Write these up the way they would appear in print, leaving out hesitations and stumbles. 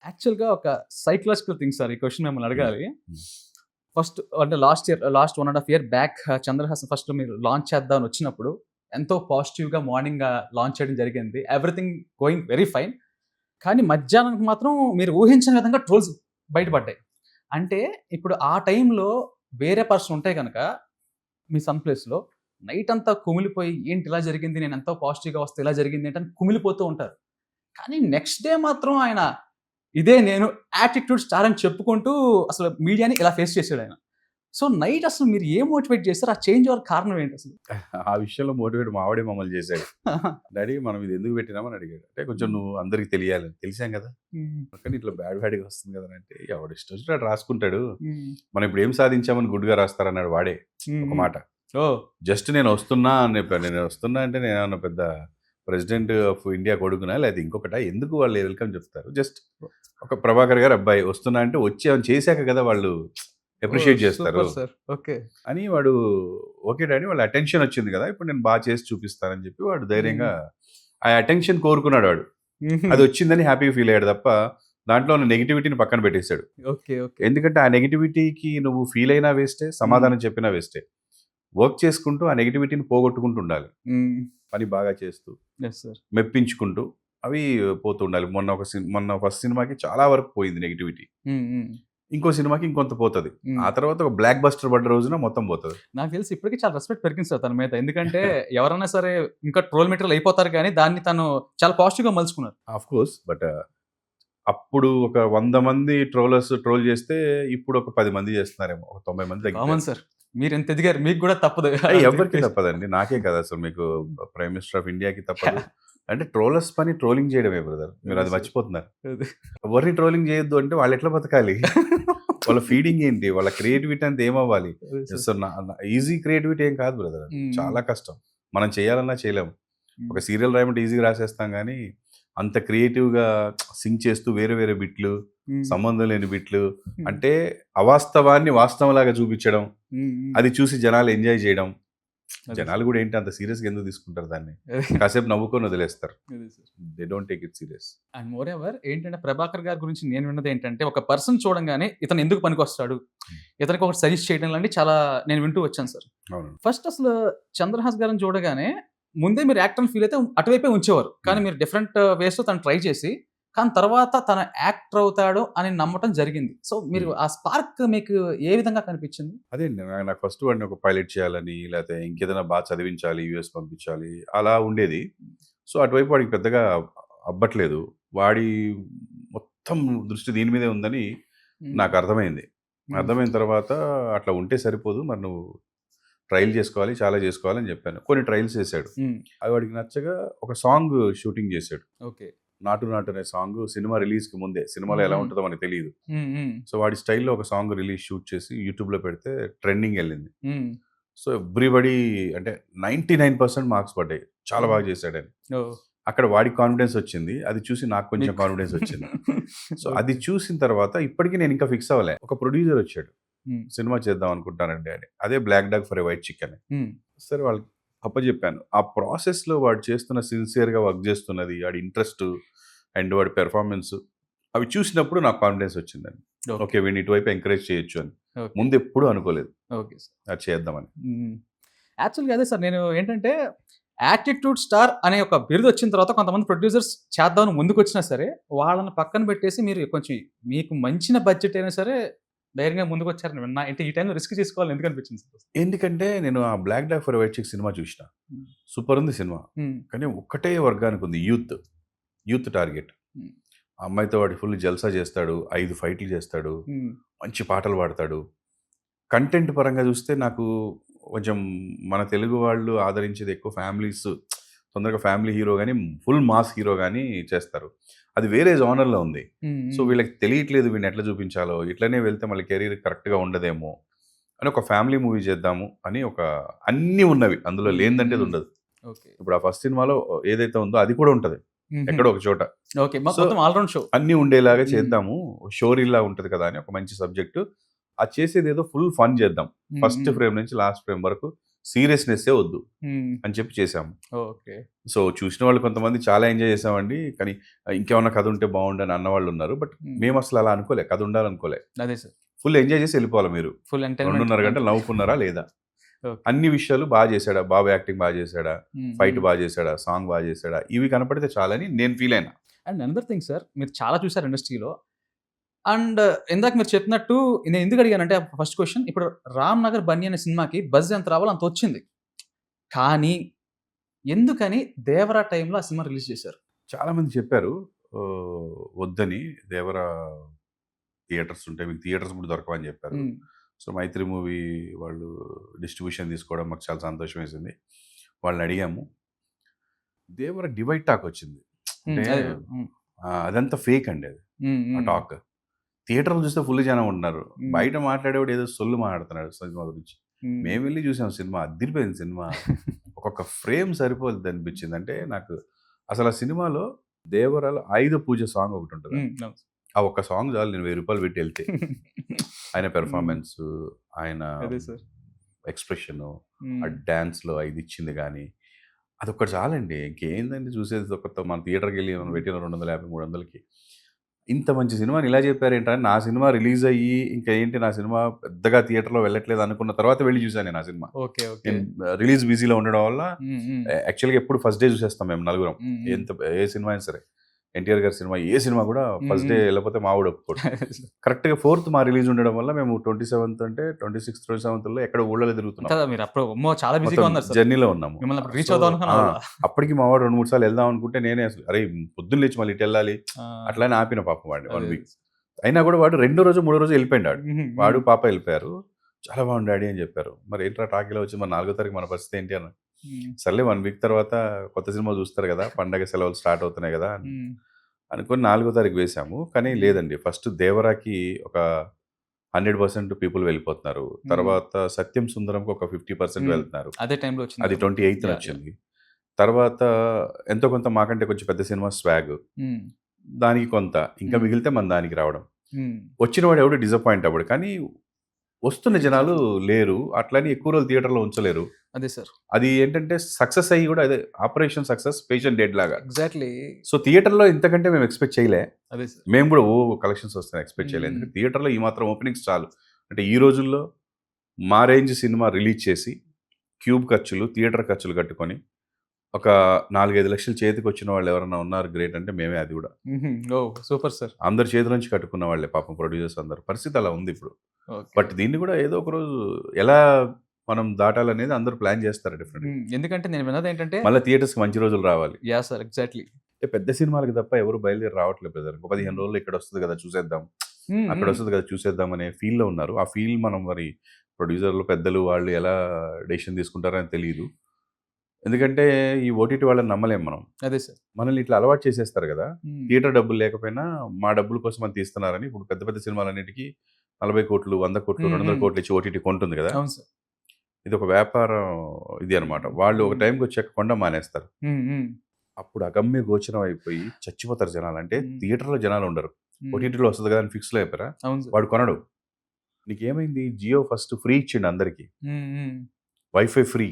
యాక్చువల్‌గా ఒక psychological thing sir. ఈ క్వెషన్ మిమ్మల్ని హ్మ్. అడగాలి. హ్మ్. ఫస్ట్ అంటే last 1 ½ year back 'Chandrahasan' first మీరు లాంచ్ చేద్దాం అని వచ్చినప్పుడు ఎంతో పాజిటివ్‌గా మార్నింగ్ లాంచ్ చేయడం జరిగింది. Everything going very fine. కానీ మధ్యాహ్నానికి మాత్రం మీరు ఊహించని విధంగా ట్రోల్స్ బయటపడ్డాయి. అంటే ఇప్పుడు ఆ టైంలో వేరే పర్సన్ ఉంటే గనక మీ సన్ ప్లేస్‌లో నైట్ అంతా కుమిలిపోయి ఏంటి ఇలా జరిగింది? నేను ఎంతో పాజిటివ్‌గా వస్తే ఇలా జరిగింది ఏంటి అని కుమిలిపోతూ ఉంటారు. కానీ నెక్స్ట్ డే మాత్రం ఆయన ఇదే నేను యాటిట్యూడ్ స్టార్ అని చెప్పుకుంటూ అసలు మీడియాని ఇలా ఫేస్ చేసాడాయన. సో, నైట్ అసలు మీరు ఏం మోటివేట్ చేసారు? ఆ చేంజ్ ఓవర్ కారణం ఏంటసలు? ఆ విషయంలో మోటివేట్ మా ఆవిడే మమ్మల్ని చేశాడు. డాడీ మనం ఇది ఎందుకు పెట్టినామని అడిగాడు. అంటే కొంచెం నువ్వు అందరికి తెలియాలని. తెలిసాం కదా! హ్మ్. కానీ ఇట్లా బ్యాడ్‌గా వస్తుంది కదా! అంటే ఎవడిష్టం వచ్చినట్టు రాసుకుంటాడు. హ్మ్. మనం ఇప్పుడు ఏం సాధించామని గుడ్డిగా రాస్తారన్నాడు వాడే హ్మ్. ఒక హ్మ్. మాట. ఓహ్! జస్ట్ నేను వస్తున్నా అని చెప్పాను. నేను వస్తున్నా అంటే నేనేమన్నా పెద్ద ప్రెసిడెంట్ ఆఫ్ ఇండియా కొడుకునా? లేకపోతే ఇంకొకటా? ఎందుకు వాళ్ళు వెల్కమ్ చెప్తారు. జస్ట్ ఒక ప్రభాకర్ గారి అబ్బాయి వస్తున్నా అంటే వచ్చి ఏమైనా చేశాక కదా వాళ్ళు ఓహ్! అప్రిషియేట్ చేస్తారు. Super sir. ఓకే. అని వాడు ఓకే డాడీ వాళ్ళ అటెన్షన్ వచ్చింది కదా! ఇప్పుడు నేను చేసి చూపిస్తానని చెప్పి వాడు ధైర్యంగా హ్మ్. ఆ అటెన్షన్ కోరుకున్నాడు వాడు. హుహు. అది వచ్చిందని హ్యాపీగా ఫీల్ అయ్యాడు తప్ప దాంట్లో ఉన్న నెగటివిటీని పక్కన పెట్టేసాడు. ఓకే. ఓకే. ఎందుకంటే ఆ నెగటివిటీకి నువ్వు ఫీల్ అయినా వేస్టే, హ్మ్. సమాధానం చెప్పినా వేస్టే. వర్క్ చేసుకుంటూ ఆ నెగటివిటీని పోగొట్టుకుంటూ ఉండాలి. హ్మ్. పని బాగా చేస్తూ, యెస్ సార్. మెప్పించుకుంటూ అవి పోతూ ఉండాలి. మొన్న ఫస్ట్ సినిమాకి చాలా వరకు పోయింది నెగటివిటీ. హ్మ్. హ్మ్. ఇంకో సినిమాకి ఇంకొంత పోతది. హ్మ్. ఆ తర్వాత ఒక బ్లాక్ బస్టర్ పడ్డ రోజున మొత్తం పోతది. నాకు తెలిసి ఇప్పటికి చాలా రెస్పెక్ట్ పెరిగింది సార్ తన మీద. ఎందుకంటే ఎవరైనా సరే ఇంకా ట్రోల్ మెటీరియల్ అయిపోతారు గానీ దాన్ని తను చాలా పాజిటివ్‌గా మలుచుకున్నారు. ఆఫ్‌కోర్స్ బట్ అప్పుడు ఒక 100 మంది ట్రోలర్స్ ట్రోల్ చేస్తే ఇప్పుడు ఒక 10 మంది చేస్తున్నారేమో. ఒక 90 మంది కామన్ తగ్గిపోయారు. సార్. మీరెంత ఎదిగారు మీకు గూడా తప్పదు. ఎవ్వరికీ తప్పదండి. నాకే కాదు అసలు మీకు ప్రైమ్ మినిస్టర్ ఆఫ్ ఇండియాకి తప్పదు. అంటే ట్రోలర్స్ పని ట్రోలింగ్ చేయడమే బ్రదర్. మీరు అదే అది సార్. మర్చిపోతున్నారు. అదే. ఎవరిని ట్రోలింగ్ చేయొద్దు అంటే వాళ్ళు ఎట్లా బతకాలి? వాళ్ళ ఫీడింగ్ ఏంటి? వాళ్ళ క్రియేటివిటీ అంతా ఏమవ్వాలి? అదే సార్. సో, ఈజీ క్రియేటివిటీ ఏం కాదు బ్రదర్ అది. హ్మ్. చాలా కష్టం. మనం చేయాలన్నా చేయలేము. హ్మ్. ఒక సీరియల్ రాయమంటే ఈజీగా రాసేస్తాం గానీ, అంత క్రియేటివ్‌గా సింక్ చేస్తూ వేరే వేరే బిట్లు, హ్మ్. సంబంధం లేని బిట్లు హ్మ్. అంటే అవాస్తవాన్ని వాస్తవంలాగా చూపించడం. హ్మ్. హ్మ్. అది చూసి జనాలు ఎంజాయ్ చేయడం. అదే జనాలు సార్. గూడా ఏంటి అంత సీరియస్‌గా ఎందుకు తీసుకుంటారు దాన్ని? అదే. కాసేపు నవ్వుకొని వదిలేస్తారు. అదే sir. They don't take it serious. And more ever ఏంటంటే 'ప్రభాకర్' గారి గురించి నేను విన్నదేంటంటే ఒక పర్సన్ చూడంగానే ఇతను ఎందుకు పనికొస్తాడు? ఇతనికి ఒకటి సజెస్ట్ చేయడం లాంటివి చాలా నేను వింటూ వచ్చాను సార్. అవును. ఫస్ట్ అసలు 'చంద్రహాస్' గారిని చూడగానే ముందే మీరు యాక్టర్ అని ఫీల్ అయితే అటువైపే ఉంచేవారు. కానీ హ్మ్. మీరు డిఫరెంట్ వేస్‌లో తను ట్రై చేసి, కానీ తర్వాత తను యాక్టర్ అవుతాడు అని నమ్మటం జరిగింది. సో, మీరు హ్మ్. ఆ స్పార్క్ మీకు ఏ విధంగా కనిపించింది? అదే అండి. నాకు ఫస్ట్ వాడిని ఒక పైలట్ చేయాలని, లేతే ఇంకేదైనా చదివించాలి, యూఎస్ పంపించాలి అలా ఉండేది. సో, అటువైపు వాడికి పెద్దగా అబ్బట్లేదు. వాడి మొత్తం దృష్టి దీని మీదే ఉందని హ్మ్. నాకర్థమైంది. హ్మ్. అర్థమైన తర్వాత అట్లా ఉంటే సరిపోదు. మరి నువ్వు ట్రైల్ చేసుకోవాలి, చాలా చేసుకోవాలి అని చెప్పాను. కొన్ని ట్రైల్స్ చేశాడు. హ్మ్. అవి వాడికి నచ్చగా ఒక సాంగ్ షూటింగ్ చేశాడు. ఓకే. 'నాటు నాటు' అనే సాంగ్ సినిమా రిలీజ్‌కి ముందే. సినిమాలో ఎలా హుహు. ఉంటదో మనకు తెలీదు. హ్మ్. హ్మ్. సో, వాడి స్టైల్‌లో ఒక సాంగ్ షూట్ చేసి యూట్యూబ్‌లో పెడితే ట్రెండింగెళ్ళింది. హ్మ్. సో, ఎవ్రీబడీ అంటే 99% మార్క్స్ పడ్డాయి. చాలా హ్మ్. బాగా చేశాడని. ఓహ్! అక్కడ వాడికి కాన్ఫిడెన్స్ వచ్చింది. అది చూసి నాకు కొంచెం మీకు కాన్ఫిడెన్స్ వచ్చింది. సో, అది ఓకే. చూసిన తర్వాత ఇప్పటికి నేను ఇంకా ఫిక్స్ అవ్వలే. ఒక ప్రొడ్యూసర్ వచ్చాడు. హ్మ్. సినిమా చేద్దాం అనుకుంటానండి అని. అదే 'black dog for a white chick' అని. హ్మ్. సరే వాళ్ళకి అప్పజెప్పాను. ఆ ప్రాసెస్‌లో వాడు చేస్తున్న సిన్సియర్‌గా వర్క్ చేస్తున్నది, వాడి ఇంట్రెస్ట్ అండ్ వాడి పెర్ఫార్మన్స్ అవి చూసినప్పుడు నాకు కాన్ఫిడెన్స్ వచ్చిందండి. ఓకే. ఓకే. వీడిని ఇటువైపు ఎంకరేజ్ చేయొచ్చు అని. ఓకే. ముందెప్పుడూ అనుకోలేదు. Okay sir. అది చేద్దామని. హ్మ్. యాక్చువల్‌గా అదే సార్ నేను ఏంటంటే, యాటిట్యూడ్ స్టార్ అనే ఒక బిరుదొచ్చిన తర్వాత కొంతమంది ప్రొడ్యూసర్స్ చేద్దామని ముందుకొచ్చినా సరే, వాళ్ళని పక్కన పెట్టేసి మీరు కొంచెం మీకు మంచిన బడ్జెట్ అయినా సరే ధైర్యంగా ముందుకొచ్చారని విన్నా. అంటే ఈ టైంలో రిస్క్ తీసుకోవాలని ఎందుకు అనిపించింది సార్? ఎందుకంటే నేను ఆ 'black dog for a white chick' సినిమా చూసినా. హ్మ్. సూపరుంది సినిమా. హ్మ్. కానీ ఒక్కటే వర్గానికి ఉంది యూత్. Youth target. హ్మ్. ఆ అమ్మాయితో వాడు ఫుల్ జల్సా చేస్తాడు. 5 ఫైట్‌లు చేస్తాడు. హ్మ్. మంచి పాటలు పాడతాడు. కంటెంట్ పరంగా చూస్తే నాకు కొంచెం మన తెలుగు వాళ్ళు ఆదరించేది ఎక్కువ ఫ్యామిలీస్ తొందరగా ఫ్యామిలీ హీరో గాని, ఫుల్ మాస్ హీరో గాని చేస్తారు. అది వేరే జోనర్‌లో ఉంది. హ్మ్. సో, హ్మ్. వీళ్ళకి తెలియట్లేదు వీడిని ఎట్లా చూపించాలో, ఇట్లనే వెళ్తే మళ్ళీ కెరీర్ కరెక్ట్‌గా ఉండదేమో అని ఒక ఫ్యామిలీ మూవీ చేద్దాము అని అన్నీ ఉన్నవి. అందులో హ్మ్. హ్మ్. లేనిదంటేది హ్మ్. ఉండదు. ఓకే. ఇప్పుడు ఆ ఫస్ట్ సినిమాలో ఏదైతే ఉందో అది కూడా ఉంటది. హుహు. ఎక్కడో ఒక చోట. ఓకే. సో, మొత్తం ఆల్ రౌండ్ షో. అన్నీ ఉండేలాగా హ్మ్. చేద్దాము. షో రీల్‌లా ఉంటది కదా! అని ఒక మంచి సబ్జెక్టు. అది చేసేదేదో ఫుల్ ఫన్ చేద్దాం. హ్మ్. ఫస్ట్ హ్మ్. ఫ్రేమ్ నుంచి లాస్ట్ ఫ్రేమ్ వరకు సీరియస్నెస్సే వద్దు అని చెప్పి చేసాము. ఓకే. సో చూసిన వాళ్ళు కొంతమంది చాలా ఎంజాయ్ చేసామండి. కానీ ఇంకేమన్నా కథ ఉంటే బాగుండని అన్నవాళ్ళు ఉన్నారు. బట్ మేము అసలు అలా అనుకోలే, కథ ఉండాలనుకోలే. అదే సార్. ఫుల్ ఎంజాయ్ చేసి వెళ్ళిపోవాలి మీరు. ఫుల్ 2.5 గంటలు నవ్వుకున్నారా లేదా? ఓకే. అన్ని విషయాలు బాగా చేశాడా, బాబు యాక్టింగ్ బాగా చేశాడా, ఫైట్ బాగా చేశాడా, సాంగ్ బాగా చేశాడా, ఇవి కనపడితే చాలని నేను ఫీల్ అయినా. అండ్ అనదర్ థింగ్ సార్, మీరు చాలా చూసారు ఇండస్ట్రీలో. అండ్ ఇందాక మీరు చెప్పినట్టు నేను ఎందుకు అడిగానంటే ఫస్ట్ క్వశ్చన్, ఇప్పుడు 'రామ్ నగర్ బన్నీ' అనే సినిమాకి బజ్ ఎంత రావాలో అంత వచ్చింది. కానీ ఎందుకని 'దేవరా' టైంలో ఆ సినిమా రిలీజ్ చేశారు? చాలా మంది చెప్పారు వద్దని, 'దేవరా' థియేటర్స్ ఉంటాయి, మీకు థియేటర్స్ కూడా దొరకవని చెప్పారు. సో మైత్రి మూవీ వాళ్ళు డిస్ట్రిబ్యూషన్ తీసుకోవడం మాకు చాలా సంతోషం వేసింది. వాళ్ళని అడిగాము. 'దేవరా' డివైడ్ టాక్ వచ్చింది. అంటే అదంతా ఫేక్ అండి అది. ఆ టాక్ థియేటర్లో చూస్తే ఫుల్ జనం ఉంటున్నారు, బయట మాట్లాడేవాడు ఏదో సొల్లు మాట్లాడుతున్నాడు సినిమా గురించి. మేము వెళ్ళి చూసాం సినిమా, అదిరిపోయింది సినిమా. ఒక్కొక్క ఫ్రేమ్ సరిపోద్ది అనిపించింది. అంటే నాకు అసలు ఆ సినిమాలో 'దేవరాలో ఆయుధ పూజ' సాంగ్ ఒకటి ఉంటుంది. ఆ ఒక్క సాంగ్ చాలు నేను 1000 రూపాయలు పెట్టి వెళ్తే. ఆయన పెర్ఫార్మెన్స్, ఆయన ఎక్స్ప్రెషన్, ఆ డాన్స్లో ఇది ఇచ్చింది కానీ అదొక్కటి చాలండి. ఇంకేందండి చూసేది? మన థియేటర్కి వెళ్ళి మనం పెట్టిన 250, 300కి ఇంత మంచి సినిమాని ఇలా చెప్పారేంటని నా సినిమా రిలీజ్ అయ్యి ఇంకా ఏంటి నా సినిమా పెద్దగా థియేటర్లో వెళ్ళట్లేదు అనుకున్న తర్వాత వెళ్ళి చూసాను నేను ఆ సినిమా. నేను రిలీజ్ బిజీలో ఉండడం వల్ల యాక్చువల్గా ఎప్పుడు ఫస్ట్ డే చూసేస్తాం మేము నలుగురం. ఏ సినిమా అయినా సరే, ఎన్టీఆర్ గారి సినిమా ఏ సినిమా కూడా ఫస్ట్ డే వెళ్ళకపోతే మా ఊడు ఒప్పుకోడు. కరెక్ట్గా 4th మా రిలీజ్ ఉండడం వల్ల మేము 27th అంటే 26th 27th ఎక్కడ ఊళ్ళో తిరుగుతున్నాం, జర్నీలో ఉన్నాము. అప్పటికి మా వాడు 2-3 సార్లు వెళ్దాం అనుకుంటే నేనే అసలు అరే పొద్దున్న లేచి మళ్ళీ ఇటు వెళ్ళాలి అట్లానే ఆపిన పాపం వాడిని 1 వీక్. అయినా కూడా వాడు 2వ రోజు 3వ రోజు వెళ్ళిపోయాడు. వాడు పాప వెళ్ళిపోయారు. చాలా బాగుంది డాడీ అని చెప్పారు. మరి ఏంట్రా టాకీలో వచ్చి మరి 4వ తారీఖు మన పరిస్థితి ఏంటి అన్న. సర్లే 1 వీక్ తర్వాత కొత్త సినిమా చూస్తారు కదా, పండగ సెలవులు స్టార్ట్ అవుతున్నాయి కదా అనుకుని 4వ తారీఖు వేసాము. కానీ లేదండి, ఫస్ట్ 'దేవరా'కి ఒక 100% పీపుల్ వెళ్ళిపోతున్నారు. తర్వాత 'సత్యం సుందరంకి' ఒక 50% వెళ్తున్నారు. అదే టైంలో వచ్చింది, అది 28th వచ్చింది. తర్వాత ఎంతో కొంత మాకంటే కొంచెం పెద్ద సినిమా 'స్వాగ్', దానికి కొంత ఇంకా మిగిలితే మన దానికి రావడం. వచ్చిన వాడు ఎవడు డిసప్పాయింట్ అవ్వడు, కానీ వస్తున్న జనాలు లేరు, అట్లని ఎక్కువ రోజులు థియేటర్లో ఉంచలేరు. అదే సార్, అది ఏంటంటే సక్సెస్ అయ్యి కూడా అదే ఆపరేషన్ సక్సెస్ పేషెంట్ డెడ్ లాగా. ఎగ్జాక్ట్లీ. సో థియేటర్లో ఇంతకంటే మేము ఎక్స్పెక్ట్ చేయలే. అదే సార్, మేము కూడా కలెక్షన్స్ వస్తాయి ఎక్స్పెక్ట్ చేయలేదు. ఎందుకంటే థియేటర్లో ఈ మాత్రం ఓపెనింగ్స్ చాలు. అంటే ఈ రోజుల్లో మా రేంజ్ సినిమా రిలీజ్ చేసి క్యూబ్ ఖర్చులు, థియేటర్ ఖర్చులు కట్టుకొని ఒక 4-5 లక్షలు చేతికి వచ్చిన వాళ్ళు ఎవరైనా ఉన్నారు గ్రేట్ అంటే మేమే. అది కూడా సూపర్ సార్. అందరు చేతుల నుంచి కట్టుకున్న వాళ్ళే పాపం ప్రొడ్యూసర్స్ అందరు. పరిస్థితి అలా ఉంది ఇప్పుడు. బట్ దీన్ని కూడా ఏదో ఒక రోజు ఎలా మనం దాటాలనేది అందరూ ప్లాన్ చేస్తారు డిఫరెంట్. ఎందుకంటే నేను విన్నది ఏంటంటే మళ్ళీ థియేటర్స్కి మంచి రోజులు రావాలి. Yeah sir, exactly. పెద్ద సినిమాలకి తప్ప ఎవరు బయలుదేరి రావట్లేదు బ్రదర్. 15 రోజులు ఇక్కడ వస్తుంది కదా చూసేద్దాం, అక్కడ వస్తుంది కదా చూసేద్దాం అనే ఫీల్లో ఉన్నారు. ఆ ఫీల్ మనం మరి ప్రొడ్యూసర్లు పెద్దలు వాళ్ళు ఎలా డెసిషన్ తీసుకుంటారని తెలియదు. ఎందుకంటే ఈ ఓటీటీ వాళ్ళని నమ్మలేం మనం. అదే సార్, మనల్ని ఇట్లా అలవాటు చేసేస్తారు కదా. థియేటర్ డబ్బులు లేకపోయినా మా డబ్బుల కోసం అని తీస్తున్నారని ఇప్పుడు పెద్ద పెద్ద సినిమాలన్నిటికీ 40 కోట్లు, 100 కోట్లు, 200 కోట్లు ఇచ్చి ఓటీటీ కొంటుంది కదా. ఇది ఒక వ్యాపారం ఇది అనమాట. వాళ్ళు ఒక టైంకి వచ్చాక కొండ మానేస్తారు. అప్పుడు అగమ్య గోచరం అయిపోయి చచ్చిపోతారు జనాలు. అంటే థియేటర్లో జనాలు ఉండరు, ఓటీటీలో వస్తుంది కదా అని ఫిక్స్లో అయిపోయారా. వాడు కొనడు. నీకేమైంది, జియో ఫస్ట్ ఫ్రీ ఇచ్చిండు అందరికి, wifi free,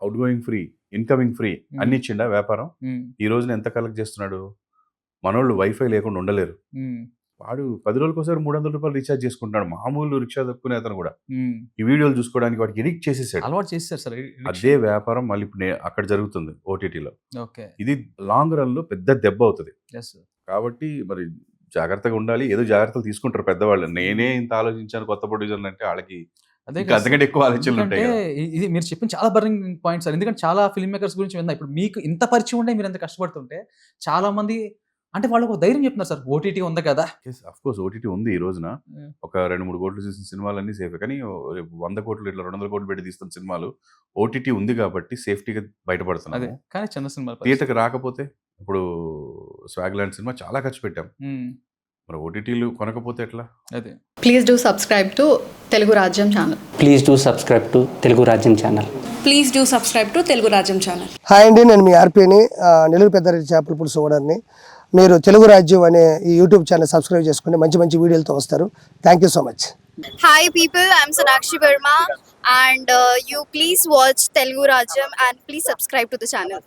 out going free, incoming free అన్ని ఇచ్చిండా వ్యాపారం. ఈ రోజున ఎంత కలెక్ట్ చేస్తున్నాడు. మనోళ్ళు వైఫై లేకుండా ఉండలేరు. వాడు 10 రోజులకు ఒకసారి 300 రూపాయలు రీఛార్జ్ చేసుకుంటున్నాడు. మామూలు రిక్షా దక్కునే అతను కూడా ఈ వీడియోలు చూసుకోవడానికి వాడికి ఎడిక్ట్ చేసేసాడు, అలవాటు చేసేసారు సార్. అదే వ్యాపారం మళ్ళీ ఇప్పుడు అక్కడ జరుగుతుంది ఓటీటీలో. ఇది లాంగ్ రన్ లో పెద్ద దెబ్బ అవుతుంది. కాబట్టి మరి జాగ్రత్తగా ఉండాలి. ఏదో జాగ్రత్తలు తీసుకుంటారు పెద్దవాళ్ళు. నేనే ఇంత ఆలోచించాను కొత్త ప్రొడ్యూసర్లు అంటే వాళ్ళకి అంతకంటే ఎక్కువ ఆలోచనలు ఉంటాయి. ఇది మీరు చెప్పిన చాలా బర్నింగ్ పాయింట్ సార్. ఎందుకంటే చాలా ఫిల్మ్ మేకర్స్ గురించి విన్నా. ఇప్పుడు మీకు ఇంత పరిచయం ఉంటే మీరు ఎంత కష్టపడుతుంటే చాలా మంది అంటే వాళ్ళు ఒక ధైర్యం చెప్తున్నారు సార్, ఓటీటీ ఉంది కదా. అఫ్ కోర్స్ ఓటీటీ ఉంది. ఈ రోజున ఒక 2-3 కోట్లు తీసిన సినిమాలన్నీ సేఫే. కానీ 100 కోట్లు ఇట్లా 200 కోట్లు పెట్టి తీస్తున్న సినిమాలు ఓటీటీ ఉంది కాబట్టి సేఫ్టీగా బయటపడుతున్నాయి. కానీ చిన్న సినిమా థియేటర్కి రాకపోతే, ఇప్పుడు స్వాగ్ లాంటి సినిమా చాలా ఖర్చు పెట్టాం, మరి ఓటీటీలు కొనకపోతే ఎట్లా? అదే. Please do subscribe to Telugu Rajyam channel. Please do subscribe to Telugu Rajyam channel. Please do subscribe to Telugu Rajyam channel. Hi అండి, నేను మీ ఆర్పీని, నెల్లూరు పెద్దారెడ్డి చేపల పులుసు ఓనర్ని. మీరు తెలుగు రాజ్యం అనే ఈ యూట్యూబ్ ఛానల్ సబ్స్క్రైబ్ చేసుకుని మంచి మంచి వీడియోలతో వస్తారు. Thank you so much. Hi people, I'm Sonakshi Verma. and you please watch Telugu Rajam and please subscribe to the channel.